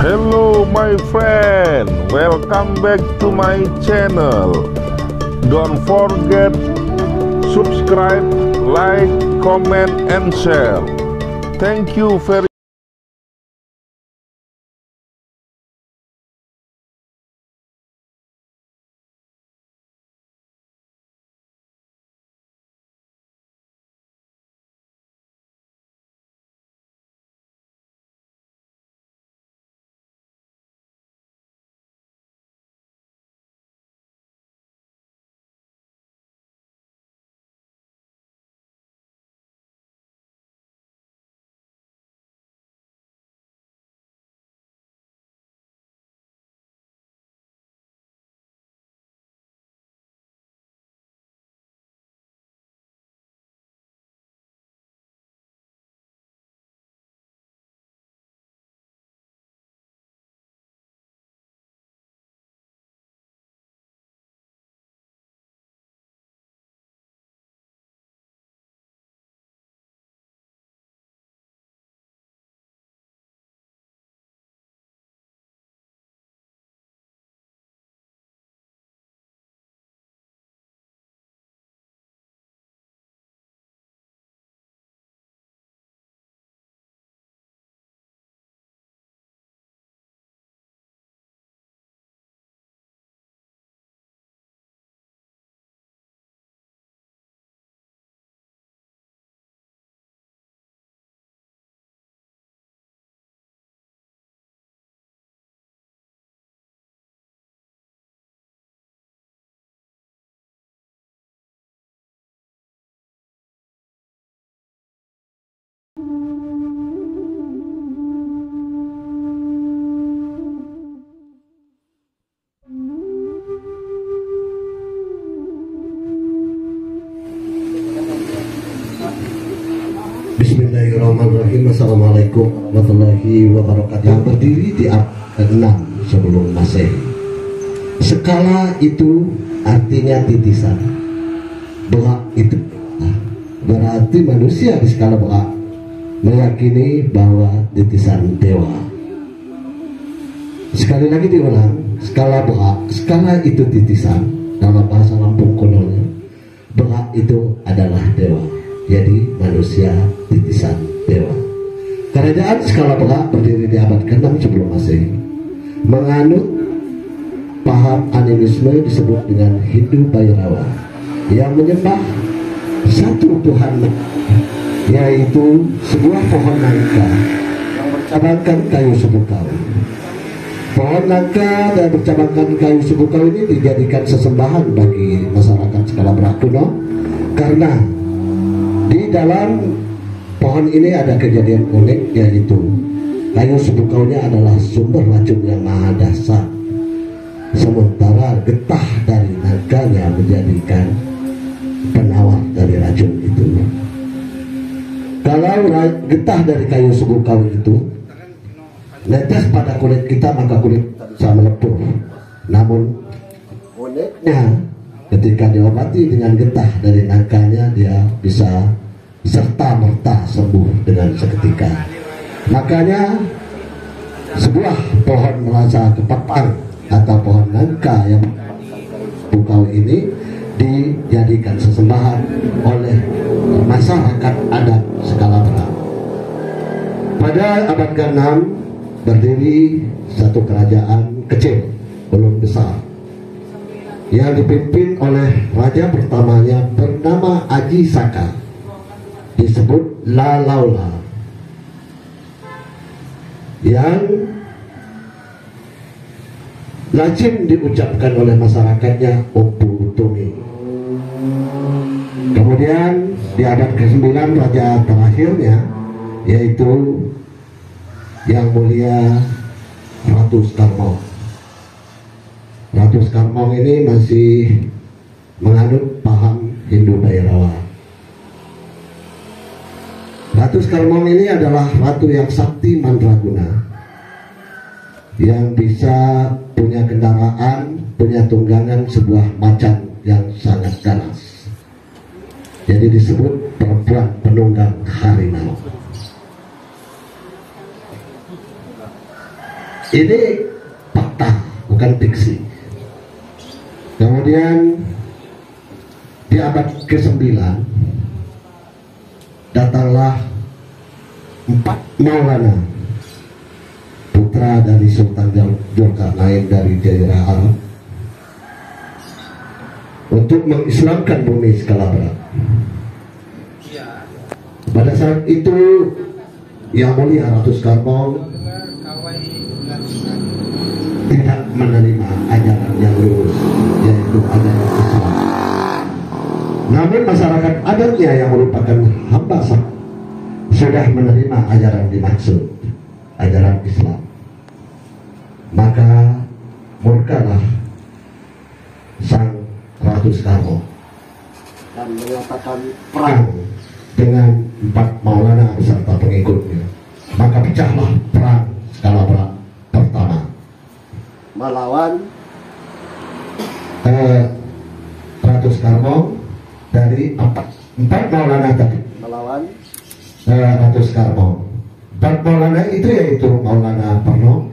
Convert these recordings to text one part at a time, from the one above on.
Hello my friend, welcome back to my channel. Don't forget subscribe, like, comment and share. Thank you very Bismillahirrahmanirrahim. Assalamualaikum warahmatullahi wabarakatuh. Yang berdiri di abad ke-6 sebelum Masehi. Skala itu artinya titisan. Belak itu berarti manusia di skala belak meyakini bahwa titisan dewa. Sekali lagi diulang, skala belak, skala itu titisan. Dalam bahasa Lampung kunonya, belak itu adalah dewa. Jadi manusia titisan dewa. Kerajaan skala belak berdiri di abad ke-6 sebelum Masehi. Menganut paham animisme disebut dengan Hindu Bhairava, yang menyembah satu Tuhan, yaitu sebuah pohon nangka yang bercabangkan kayu sebukau. Pohon nangka dan bercabangkan kayu sebukau ini dijadikan sesembahan bagi masyarakat skala belak kuno, karena di dalam pohon ini ada kejadian unik, yaitu kayu sebukaunya adalah sumber racun yang maha dahsyat, sementara getah dari nangkanya menjadikan penawar dari racun itu. Kalau getah dari kayu sebukau itu netes pada kulit kita, maka kulit kita bisa melepuh. Namun uniknya, ketika diobati dengan getah dari nangkanya, dia bisa serta merta sembuh dengan seketika. Makanya sebuah pohon merasa kepepang atau pohon nangka yang bukau ini dijadikan sesembahan oleh masyarakat adat skala belak. Pada abad ke-6 berdiri satu kerajaan kecil, belum besar, yang dipimpin oleh raja pertamanya bernama Aji Saka, disebut Lalaula, yang lazim diucapkan oleh masyarakatnya Ompu Utumi. Kemudian di abad ke-9 raja terakhirnya, yaitu Yang Mulia Ratu Skarmong. Ratu Skarmong ini masih menganut paham Hindu Bhairava. Ratu Skarmong ini adalah ratu yang sakti mandraguna, yang bisa punya kendaraan, punya tunggangan sebuah macan yang sangat ganas. Jadi disebut perempuan penunggang harimau. Ini fakta, bukan fiksi. Kemudian di abad ke-9 datanglah 4 Maulana, putra dari Sultan Dzulkarnain dari daerah Arab, untuk mengislamkan bumi Skalabra. Pada saat itu Yang Mulia Ratu Soekarno tidak menerima ajaran yang lurus, yaitu ajaran Islam. Namun masyarakat adatnya yang merupakan hamba sah sudah menerima ajaran dimaksud, ajaran Islam. Maka murkalah sang Ratu Soekarno dan menyatakan perang dengan 4 Maulana beserta pengikutnya. Maka pecahlah perang Skalabra pertama melawan Ratu Soekarno dari 4 Maulana tadi melawan Ratu Soekarno. 4 Maulana itu yaitu Maulana Perno,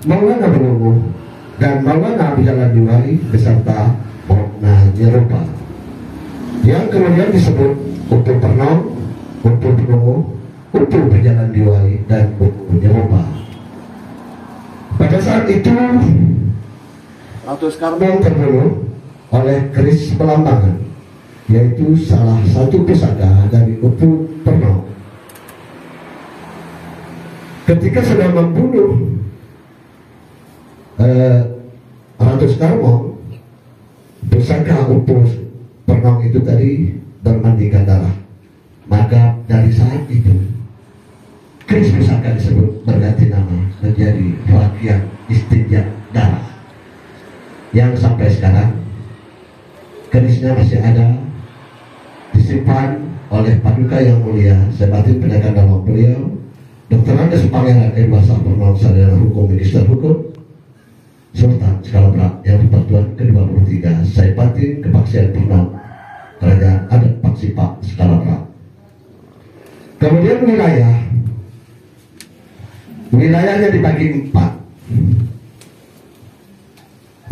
Maulana Belungu, dan Maulana Abjalan Diwai beserta Maulana Nyerupa, yang kemudian disebut Utu Perno, Utu Belungu, Utu Berjalan Diwai, dan Utu Nyerupa. Pada saat itu Ratu Soekarno terbunuh oleh keris Pelambangan, yaitu salah satu pusaka dari Utu Perno. Ketika sedang membunuh Ratu Soekarno, pusaka Utu Perno itu tadi bermandikan darah. Maka dari saat itu keris pusaka disebut berganti nama menjadi Rakyat Istinja Darah, yang sampai sekarang kerisnya masih ada, disimpan oleh Paduka Yang Mulia Sebatin Pendekan Dalam beliau Dr. Andes Pangeran Edward Saparno, Sarjana Hukum, Minister Hukum, Sultan Skalabra yang Persatuan ke-23, Saibatin Kepaksian Perno, Kerajaan Adat Paksipa Skalabra. Kemudian wilayahnya dibagi 4.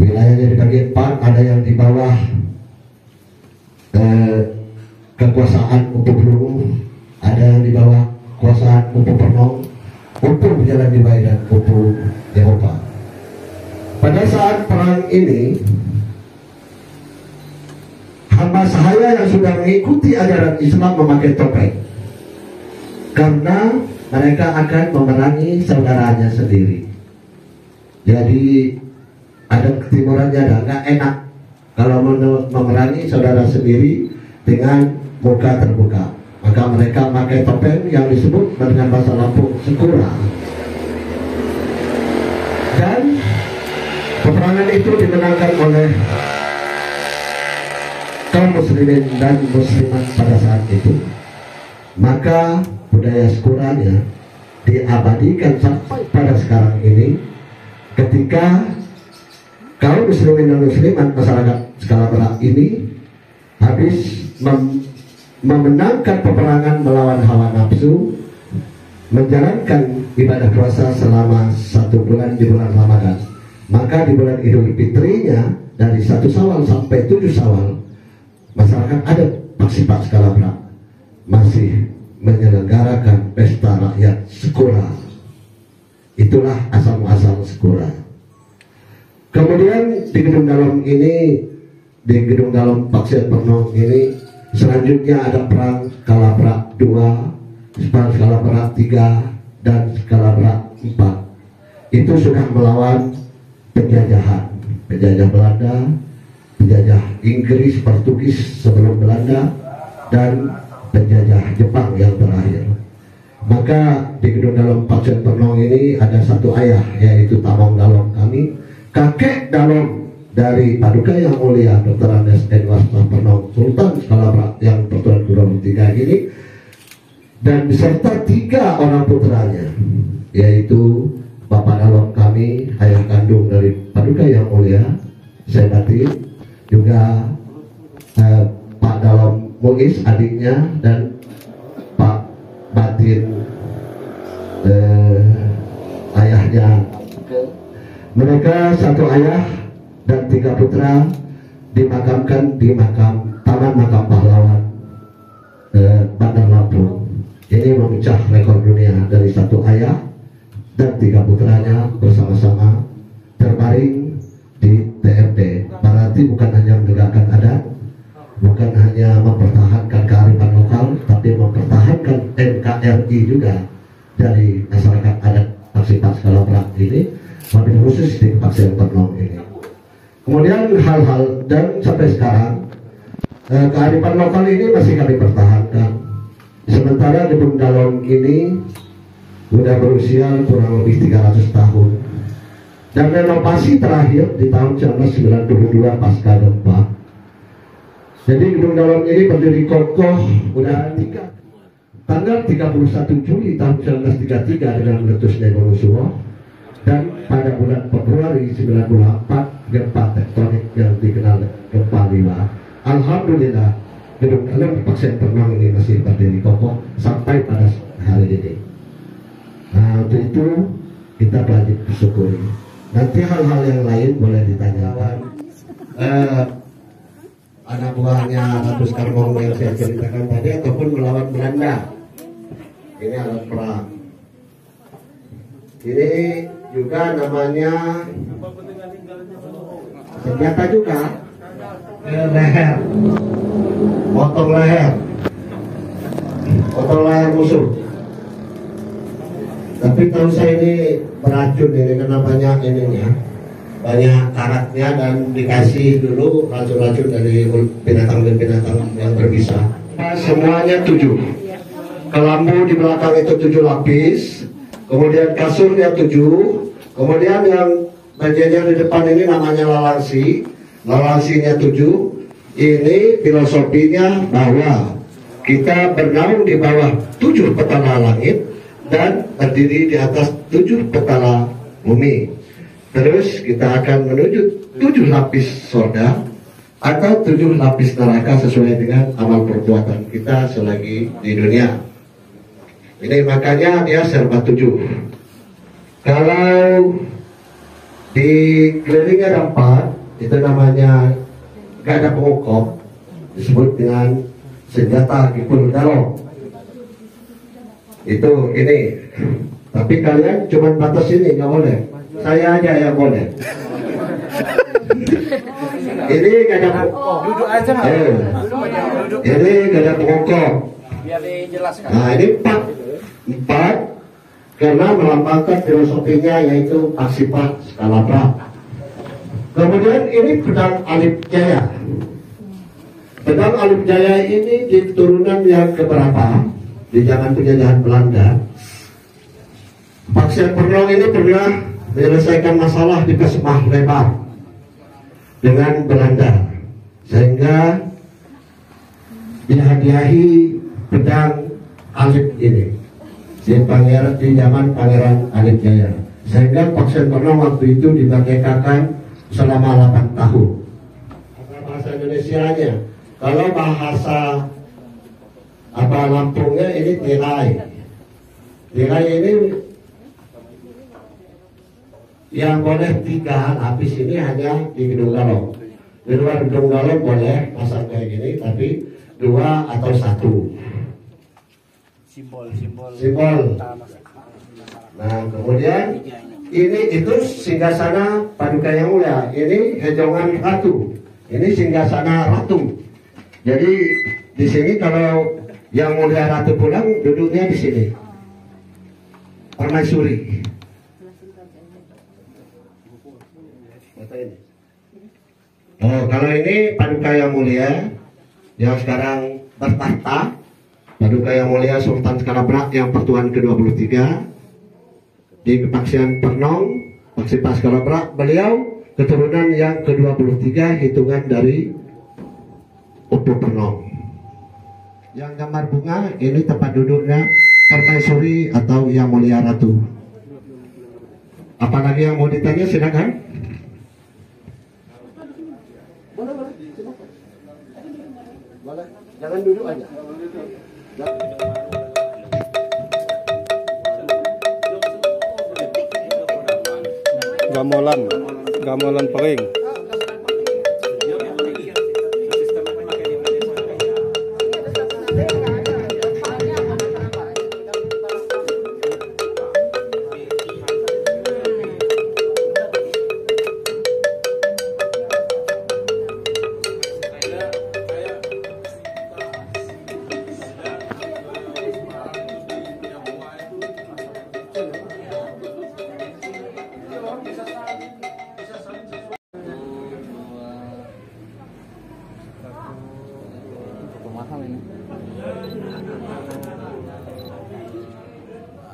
Wilayahnya dibagi 4, ada yang di bawah kekuasaan Utu Belungu, ada yang di bawah kekuasaan Utu Perno, Utu Berjalan Diwai, dan Utu Nyerupa. Pada saat perang ini, hamba sahaya yang sudah mengikuti ajaran Islam memakai topeng, karena mereka akan memerangi saudaranya sendiri. Jadi ada ketimurannya, nggak enak kalau memerangi saudara sendiri dengan muka terbuka. Maka mereka memakai topeng yang disebut dengan bahasa Lampung Sekura. Dan peperangan itu dimenangkan oleh kaum muslimin dan muslimat pada saat itu. Maka budaya Sekuranya diabadikan sampai pada sekarang ini, ketika kaum muslimin dan muslimat masyarakat Skalabra ini habis memenangkan peperangan melawan hawa nafsu, menjalankan ibadah puasa selama 1 bulan di bulan Ramadan. Maka di bulan Idul Fitrinya dari 1 Syawal sampai 7 Syawal, masyarakat adat Paksipa Skalabra masih menyelenggarakan pesta rakyat Sekura. Itulah asal-muasal Sekura. Kemudian di gedung dalam ini, di gedung dalam Paksian Perno ini, selanjutnya ada perang Skalabra 2, Skalabra 3, dan Skalabra 4. Itu sudah melawan penjajahan, penjajah Belanda, penjajah Inggris, Portugis sebelum Belanda, dan penjajah Jepang yang terakhir. Maka di gedung dalam Paksian Perno ini ada satu ayah, yaitu Tamong Dalong kami, kakek Dalong dari Paduka Yang Mulia Dr. Andes Edward Saparno, Sultan Skalabra yang Persatuan ke-23 ini, dan beserta 3 orang putranya, yaitu Bapak Dalong kami, ayah kandung dari Paduka Yang Mulia Sebatin, juga Pak Dalong Muiz adiknya, dan Pak Batin ayahnya Mereka satu ayah dan 3 putra dimakamkan di Taman Makam Pahlawan Bandar Lampung. Ini memecah rekor dunia dari satu ayah dan 3 putranya bersama-sama terbaring di TMP. Berarti bukan hanya menegakkan adat, bukan hanya mempertahankan kearifan lokal, tapi mempertahankan NKRI juga dari masyarakat adat Paksipan Skalabrak ini, wabil khusus di Paksian Ternong ini. Kemudian hal-hal dan sampai sekarang kearifan lokal ini masih kami pertahankan. Sementara Gedung Dalong ini sudah berusia kurang lebih 300 tahun dan renovasi terakhir di tahun 1992 pasca gempa. Jadi Gedung Dalong ini berdiri kokoh udah tanggal 31 Juli tahun 1933 dengan meletusnya Gunung Sumo, dan pada bulan Februari 1994 gempa tektonik yang dikenal gempa Liwa. Alhamdulillah Gedung Dalong Paksian Ternong ini masih berdiri kokoh sampai pada hari ini. Nah, untuk itu kita wajib bersyukuri. Nanti hal-hal yang lain boleh ditanyakan. Anak buahnya Ratu Skarmong yang saya ceritakan tadi ataupun melawan Belanda. Ini alat perang. Ini juga namanya senjata juga. Leher, potong leher musuh. Tapi tahu saya ini beracun ini karena banyak ininya, banyak karatnya dan dikasih dulu racun-racun dari binatang-binatang yang berbisa. Semuanya 7. Kelambu di belakang itu 7 lapis, kemudian kasurnya 7, kemudian yang bagian di depan ini namanya lalansinya 7. Ini filosofinya bahwa kita bernaung di bawah 7 petala langit dan berdiri di atas 7 petala bumi. Terus kita akan menuju 7 lapis surga atau 7 lapis neraka sesuai dengan amal perbuatan kita selagi di dunia. Ini makanya dia serba 7. Kalau di kelilingnya ada 4, itu namanya gada pengokop, disebut dengan senjata Kipul Dalong. Itu ini. Tapi kalian cuma batas ini, nggak boleh. Saya aja yang boleh. Ini gada pengokop. Duduk aja. Ini gada pengokop. Biar dijelaskan. Nah, ini 4 karena melambangkan filosofinya yaitu Paksipan Skalabrak. Kemudian ini pedang Alif Jaya. Pedang Alif Jaya ini di turunan yang keberapa di zaman penjajahan Belanda. Paksian Ternong ini pernah menyelesaikan masalah di Kesemah Lebar dengan Belanda, sehingga dihadiahi pedang Alif ini di zaman Pangeran Alif Jaya, sehingga Paksian Ternong waktu itu dimerdekakan selama 8 tahun. Bahasa Indonesianya, kalau bahasa Lampungnya ini tirai. Tirai ini yang boleh 3 lapis ini hanya di Gedung Dalong. Di luar Gedung Dalong boleh pasang kayak gini, tapi 2 atau 1. Simbol. Nah, kemudian ini itu singgasana Paduka Yang Mulia. Ini hejongan ratu. Ini singgasana ratu. Jadi di sini kalau Yang Mulia Ratu pulang duduknya di sini. Permaisuri. Oh, kalau ini Paduka Yang Mulia yang sekarang bertahta, Paduka Yang Mulia Sultan Skalabrak yang pertuan ke-23 di Paksian Ternong, Paksipan Skalabrak. Beliau keturunan yang ke-23 hitungan dari Upu Ternong. Yang gambar bunga ini tempat duduknya Permaisuri atau Yang Mulia Ratu. Apalagi yang mau ditanya silakan. Boleh, jangan duduk aja. gamolan, gamolan pering.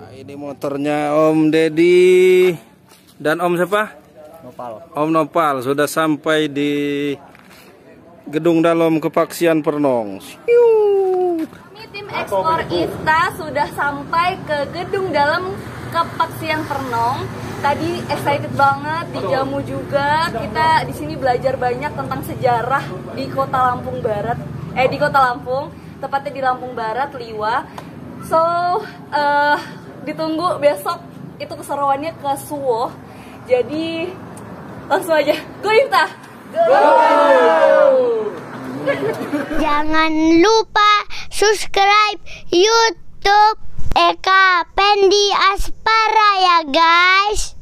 Nah, ini motornya Om Deddy dan Om siapa? Nopal. Om Nopal sudah sampai di Gedung Dalam Kepaksian Pernong. Ini tim ekspor IFTA sudah sampai ke Gedung Dalam Kepaksian Pernong. Tadi excited banget, dijamu juga. Kita di sini belajar banyak tentang sejarah di Kota Lampung Barat. Di Kota Lampung, tepatnya di Lampung Barat, Liwa. So, ditunggu besok itu keseruannya ke Suwo. Jadi langsung aja, go IFTA! Go! Jangan lupa subscribe YouTube Eka Pendi Aspara ya guys.